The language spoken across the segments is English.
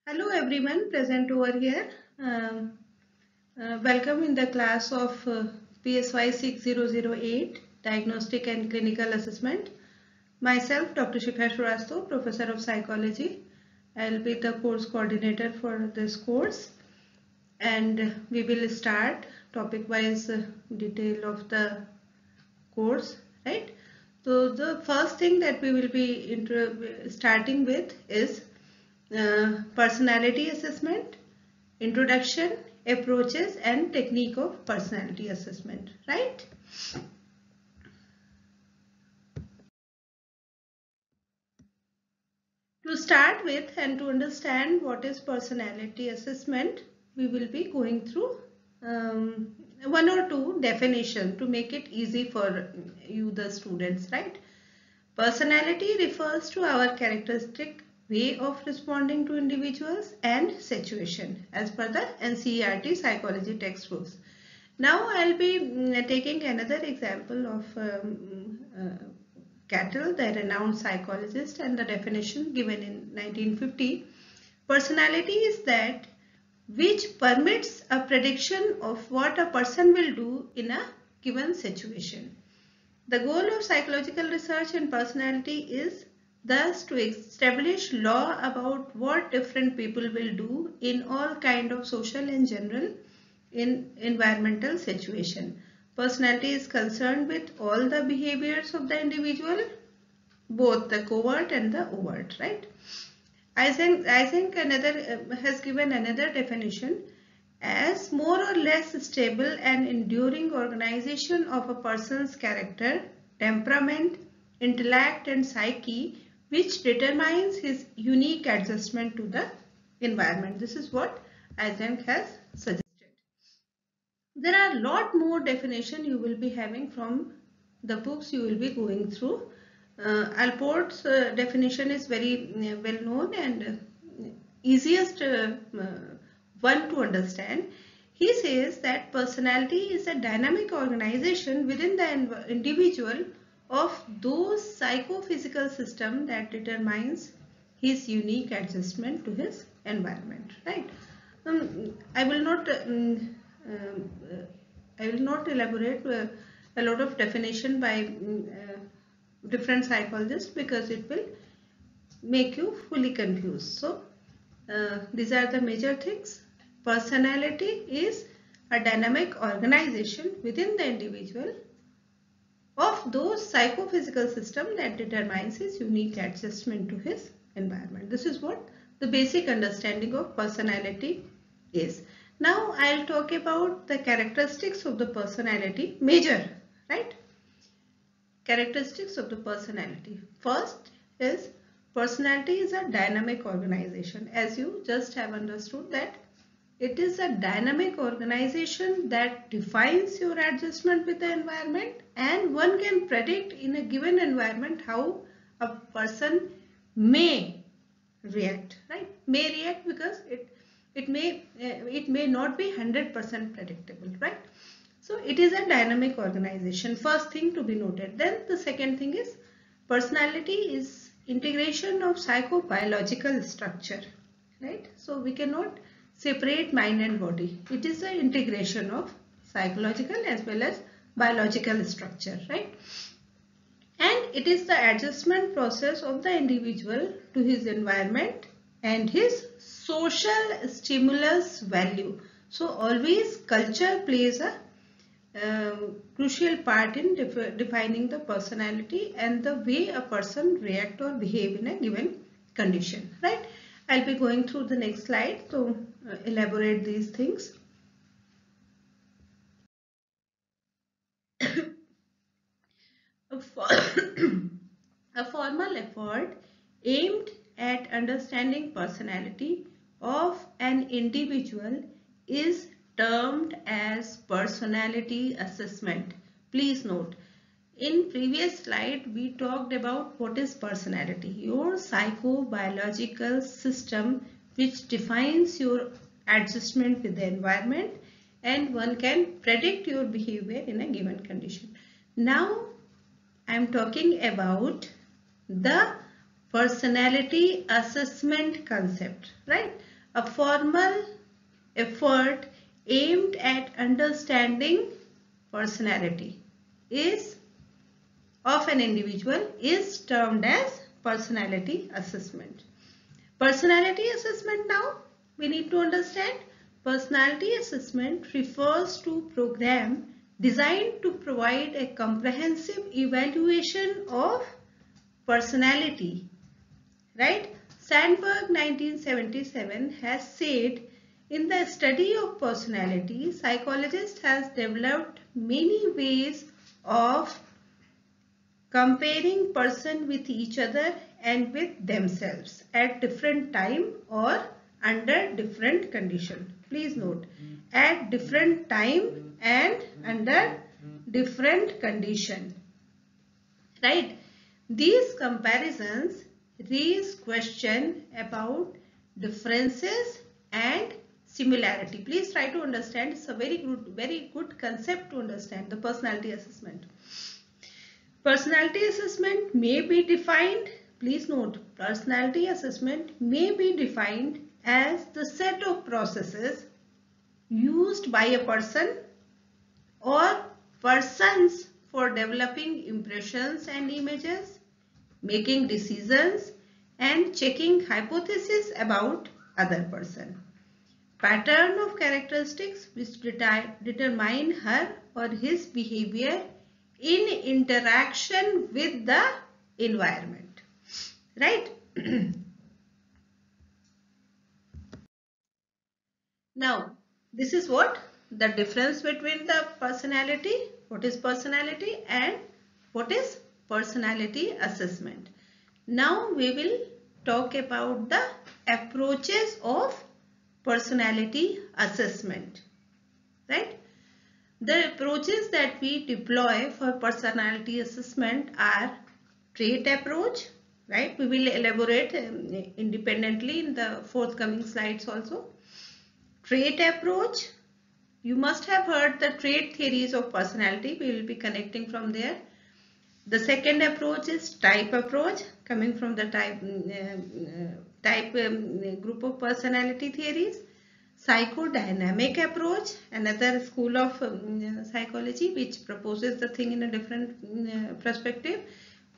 Hello everyone present over here. Um, Welcome in the class of PSY 6008 Diagnostic and Clinical Assessment. Myself Dr. Shikha Shrivastava, Professor of Psychology. I will be the course coordinator for this course and we will start topic wise detail of the course, right? So the first thing that we will be starting with is personality assessment, introduction, approaches and technique of personality assessment, right? To start with and to understand what is personality assessment, we will be going through one or two definition to make it easy for you the students, right? Personality refers to our characteristic way of responding to individuals and situation as per the NCERT psychology textbooks. Now I'll be taking another example of Cattell, the renowned psychologist, and the definition given in 1950. Personality is that which permits a prediction of what a person will do in a given situation. The goal of psychological research in personality is thus to establish law about what different people will do in all kind of social and general in environmental situation. Personality is concerned with all the behaviors of the individual, both the covert and the overt, right? I think another has given another definition as more or less stable and enduring organization of a person's character, temperament, intellect and psyche, which determines his unique adjustment to the environment. This is what Eysenck has suggested. There are a lot more definition you will be having from the books you will be going through. Alport's definition is very well known and easiest one to understand. He says that personality is a dynamic organization within the individual of those psychophysical system that determines his unique adjustment to his environment, right? I will not elaborate a lot of definition by different psychologists because it will make you fully confused. So these are the major things. Personality is a dynamic organization within the individual of those psychophysical system that determines his unique adjustment to his environment. This is what the basic understanding of personality is. Now I'll talk about the characteristics of the personality, major, right? Characteristics of the personality. First is personality is a dynamic organization. As you just have understood that it is a dynamic organization that defines your adjustment with the environment, and one can predict in a given environment how a person may react, right? May react because it may not be 100% predictable, right? So it is a dynamic organization. First thing to be noted. Then the second thing is personality is integration of psychobiological structure, right? So we cannot separate mind and body. It is an integration of psychological as well as biological structure, right? And it is the adjustment process of the individual to his environment and his social stimulus value. So always culture plays a crucial part in defining the personality and the way a person react or behave in a given condition, right? I'll be going through the next slide to elaborate these things. A formal effort aimed at understanding personality of an individual is termed as personality assessment. Please note, in previous slide we talked about what is personality, your psychobiological system which defines your adjustment with the environment and one can predict your behavior in a given condition. Now I am talking about the personality assessment concept, right? A formal effort aimed at understanding personality is of an individual is termed as personality assessment. Personality assessment, now we need to understand. Personality assessment refers to program designed to provide a comprehensive evaluation of personality, right? Sandberg 1977 has said, in the study of personality, psychologist has developed many ways of comparing person with each other and with themselves at different time or under different condition. Please note, at different time and under different condition, right? These comparisons raise question about differences and similarity. Please try to understand. It's a very good concept to understand the personality assessment. Personality assessment may be defined, please note, personality assessment may be defined as the set of processes used by a person or persons for developing impressions and images, making decisions, and checking hypotheses about other person. Pattern of characteristics which determine her or his behavior in interaction with the environment, right? Now, this is what the difference between the personality, what is personality, and what is personality assessment. Now we will talk about the approaches of personality assessment, right? The approaches that we deploy for personality assessment are trait approach, right? We will elaborate independently in the forthcoming slides also. Trait approach, you must have heard the trait theories of personality. We will be connecting from there. The second approach is type approach, coming from the type group of personality theories. Psychodynamic approach, another school of psychology which proposes the thing in a different perspective.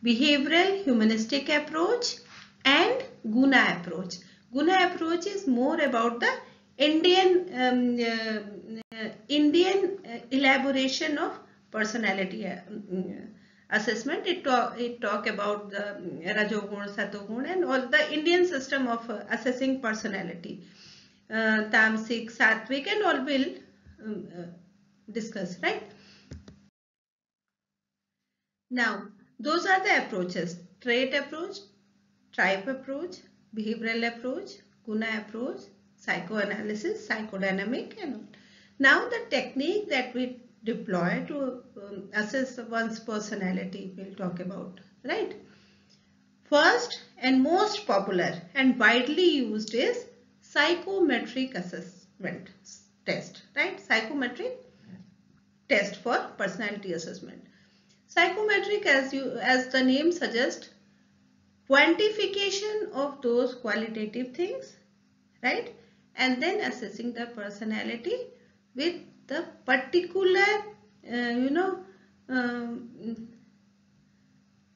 Behavioral humanistic approach and Guna approach. Guna approach is more about the Indian elaboration of personality assessment. It talk about the Rajogun, Satogun and all the Indian system of assessing personality. Tamasic, Sattvic and all will discuss, right? Now, those are the approaches: trait approach, type approach, behavioral approach, Guna approach, psychoanalysis, psychodynamic and all. Now, the technique that we deploy to assess one's personality, we'll talk about, right? First and most popular and widely used is psychometric assessment test, right? Psychometric test for personality assessment. Psychometric, as the name suggests, quantification of those qualitative things, right? And then assessing the personality with the particular,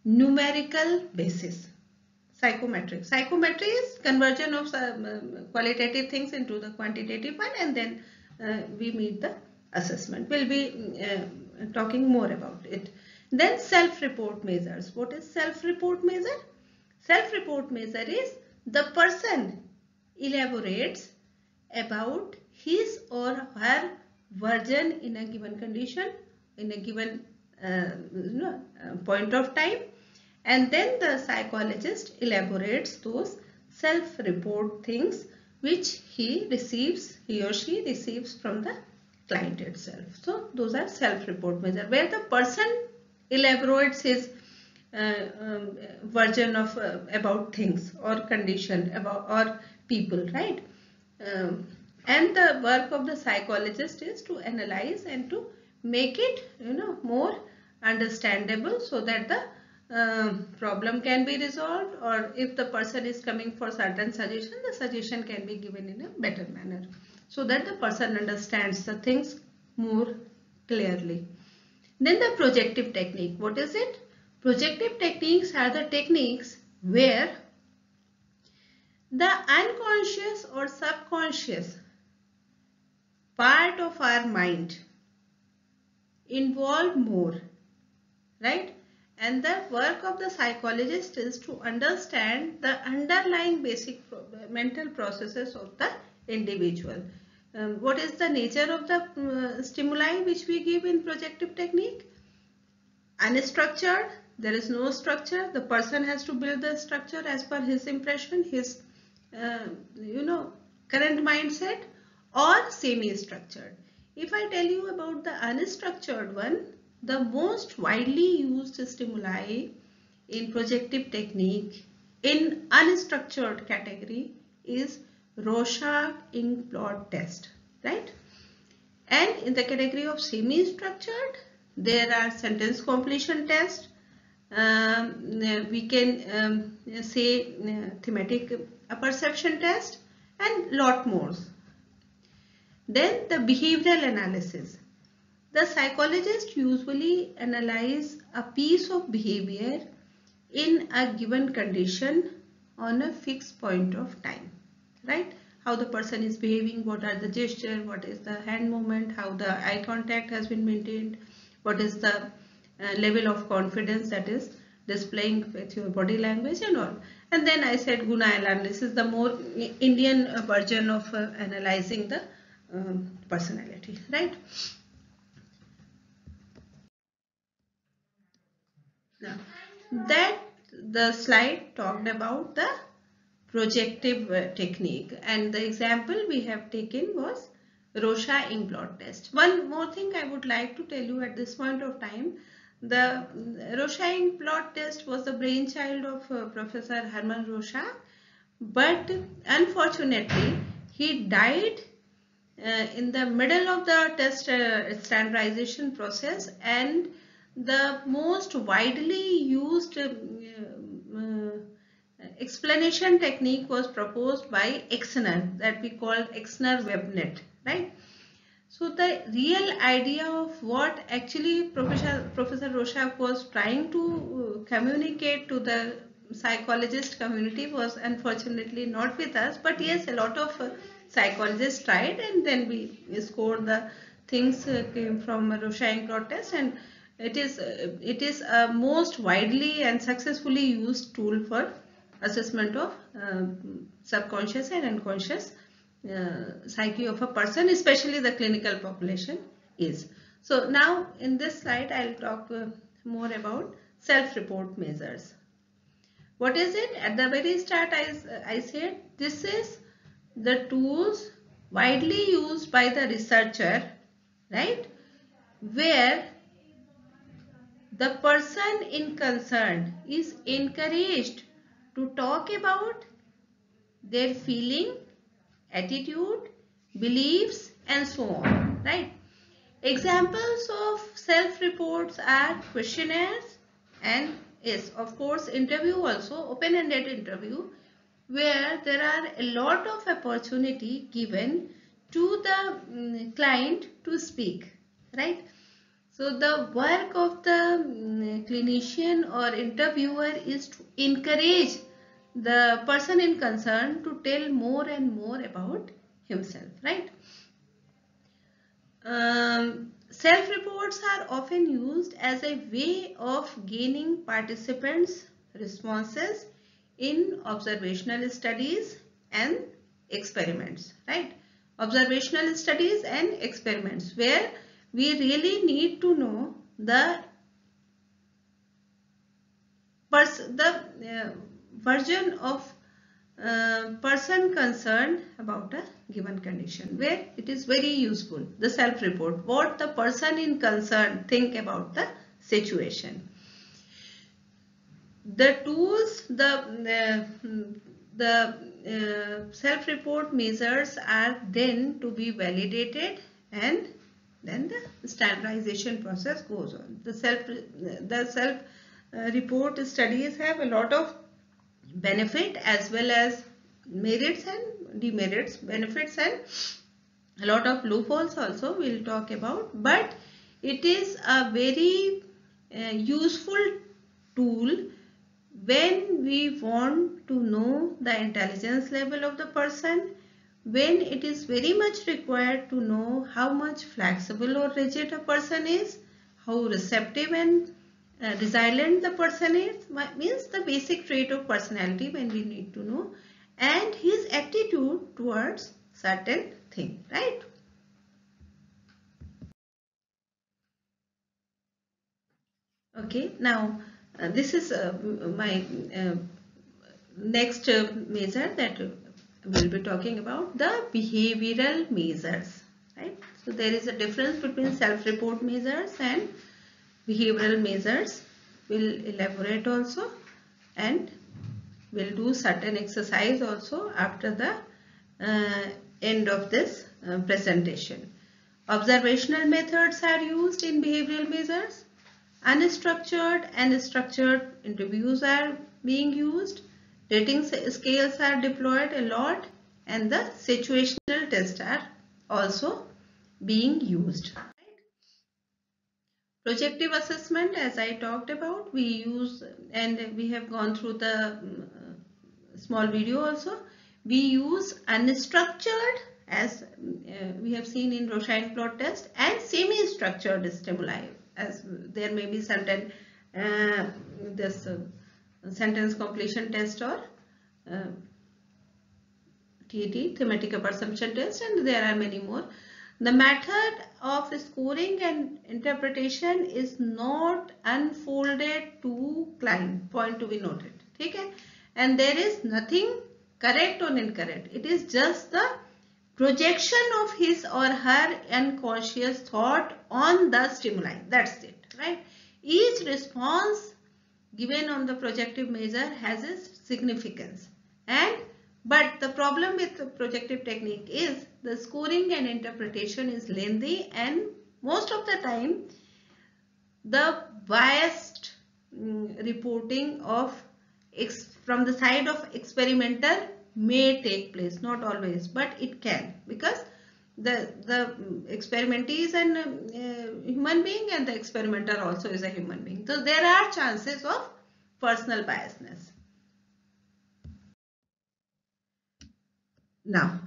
numerical basis. Psychometric. Psychometry is conversion of qualitative things into the quantitative one, and then we meet the assessment. We'll be talking more about it. Then self-report measures. What is self-report measure? Self-report measure is the person elaborates about his or her version in a given condition, in a given point of time, and then the psychologist elaborates those self-report things which he or she receives from the client itself. So those are self-report measure, where the person elaborates his version of about things or condition about or people, right? And the work of the psychologist is to analyze and to make it more understandable, so that the problem can be resolved, or if the person is coming for certain suggestion, the suggestion can be given in a better manner so that the person understands the things more clearly. Then the projective technique. What is it? Projective techniques are the techniques where the unconscious or subconscious part of our mind involve more, right? And the work of the psychologist is to understand the underlying basic mental processes of the individual. What is the nature of the stimuli which we give in projective technique? Unstructured, there is no structure. The person has to build the structure as per his impression, his current mindset, or semi-structured. If I tell you about the unstructured one, the most widely used stimuli in projective technique in unstructured category is Rorschach-Inkblot test, right? And in the category of semi-structured, there are sentence completion test. We can say thematic perception test and lot more. Then the behavioral analysis. The psychologist usually analyze a piece of behavior in a given condition on a fixed point of time, right? How the person is behaving, what are the gesture, what is the hand movement, how the eye contact has been maintained, what is the level of confidence that is displaying with your body language and all. And then I said guna analysis, the more Indian version of analyzing the personality, right? Now, that the slide talked about the projective technique, and the example we have taken was Rorschach-Inkblot test. One more thing I would like to tell you at this point of time, the Rorschach-Inkblot test was the brainchild of Professor Hermann Rorschach, but unfortunately he died in the middle of the test standardization process, and the most widely used explanation technique was proposed by Exner, that we call Exner WebNet, right? So the real idea of what actually Professor Rorschach was trying to communicate to the psychologist community was unfortunately not with us, but yes, a lot of psychologists tried, and then we scored the things came from Rorschach-Inkblot test, and it is a most widely and successfully used tool for assessment of subconscious and unconscious psyche of a person, especially the clinical population is. So now in this slide I'll talk more about self-report measures. What is it? At the very start I said this is the tools widely used by the researcher, right, where the person in concern is encouraged to talk about their feeling, attitude, beliefs, and so on, right? Examples of self-reports are questionnaires and yes, of course, interview also, open-ended interview, where there are a lot of opportunity given to the client to speak, right? So the work of the clinician or interviewer is to encourage the person in concern to tell more and more about himself, right? Self-reports are often used as a way of gaining participants' responses in observational studies and experiments, right? Observational studies and experiments where we really need to know the version of person concerned about a given condition, where it is very useful, the self-report, what the person in concern think about the situation. The tools, the self-report measures are then to be validated, and then the standardization process goes on. The report studies have a lot of benefit as well as merits and demerits, benefits and a lot of loopholes also we'll talk about, but it is a very useful tool when we want to know the intelligence level of the person, when it is very much required to know how much flexible or rigid a person is, how receptive and resilient the person is, means the basic trait of personality when we need to know, and his attitude towards certain thing, right? Okay, now this is my next measure that we'll be talking about, the behavioral measures, right? So there is a difference between self-report measures and behavioral measures. We'll elaborate also, and we'll do certain exercise also after the end of this presentation. Observational methods are used in behavioral measures. Unstructured and structured interviews are being used. Rating scales are deployed a lot, and the situational tests are also being used. Projective assessment, as I talked about, we use, and we have gone through the small video also. We use unstructured, as we have seen in Rorschach plot test, and semi-structured stimuli, as there may be certain this sentence completion test or TAT, thematic perception test, and there are many more. The method of scoring and interpretation is not unfolded to client, point to be noted. Okay? And there is nothing correct or incorrect. It is just the projection of his or her unconscious thought on the stimuli. That's it, right? Each response given on the projective measure has its significance, but the problem with the projective technique is the scoring and interpretation is lengthy, and most of the time the biased reporting of from the side of experimenter may take place, not always, but it can, because the experimentee is a human being and the experimenter also is a human being. So there are chances of personal biasness. Now,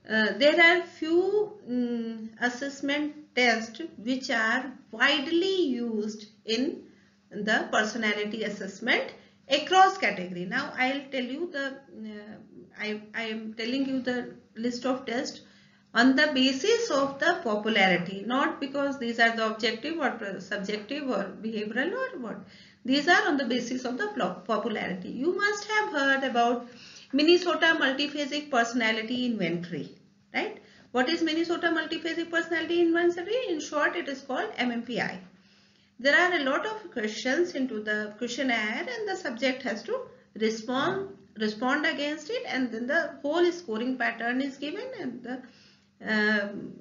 there are few assessment tests which are widely used in the personality assessment across category. Now, I'll tell you the, I am telling you the list of tests on the basis of the popularity, not because these are the objective or subjective or behavioral or what. These are on the basis of the popularity. You must have heard about Minnesota Multiphasic Personality Inventory, right? What is Minnesota Multiphasic Personality Inventory? In short, it is called MMPI. There are a lot of questions into the questionnaire, and the subject has to respond against it, and then the whole scoring pattern is given, and the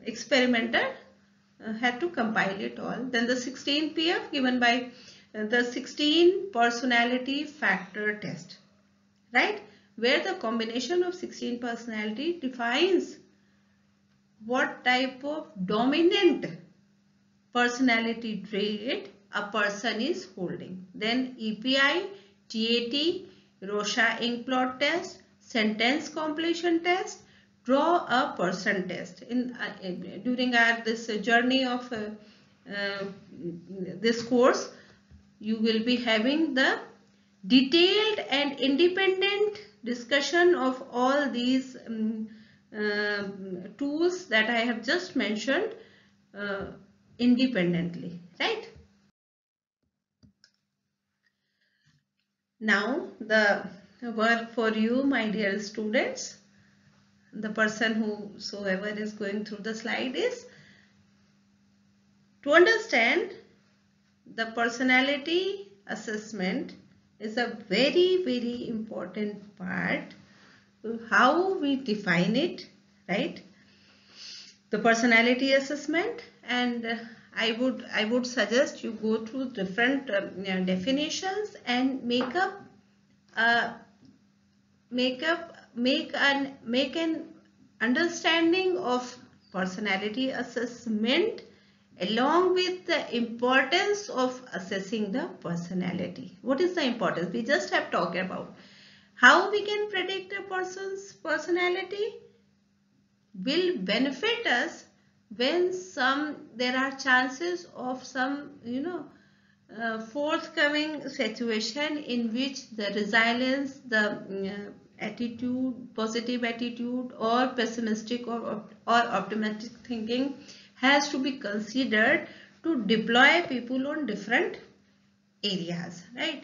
experimenter had to compile it all. Then the 16 PF given by the 16 personality factor test, right? Where the combination of 16 personality defines what type of dominant personality trait a person is holding. Then EPI, TAT, Rorschach ink plot test, sentence completion test, draw a person test. During this journey of this course, you will be having the detailed and independent discussion of all these tools that I have just mentioned independently, right? Now the work for you, my dear students, the person whosoever is going through the slide, is to understand the personality assessment is a very, very important part. How we define it, right? The personality assessment, and I would suggest you go through different definitions and make an understanding of personality assessment along with the importance of assessing the personality. What is the importance? We just have talked about how we can predict a person's personality will benefit us when there are chances of some forthcoming situation in which the resilience, the positive attitude or pessimistic or optimistic thinking has to be considered to deploy people on different areas, right?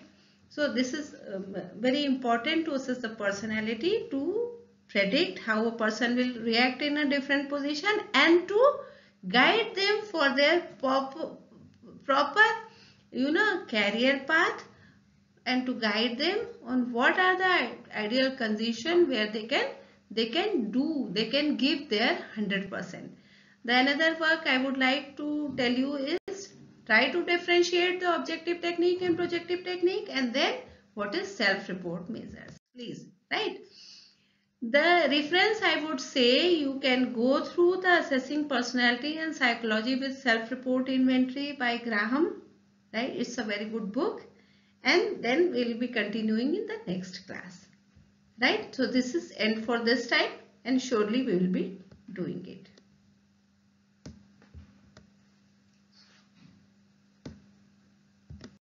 So this is very important to assess the personality, to predict how a person will react in a different position and to guide them for their proper career path, and to guide them on what are the ideal conditions where they can give their 100%. The another work I would like to tell you is try to differentiate the objective technique and projective technique, and then what is self-report measures, please, right? The reference I would say, you can go through the Assessing Personality and Psychology with Self-Report Inventory by Graham, right? It's a very good book, and then we'll be continuing in the next class, right? So this is end for this time, and surely we will be doing it.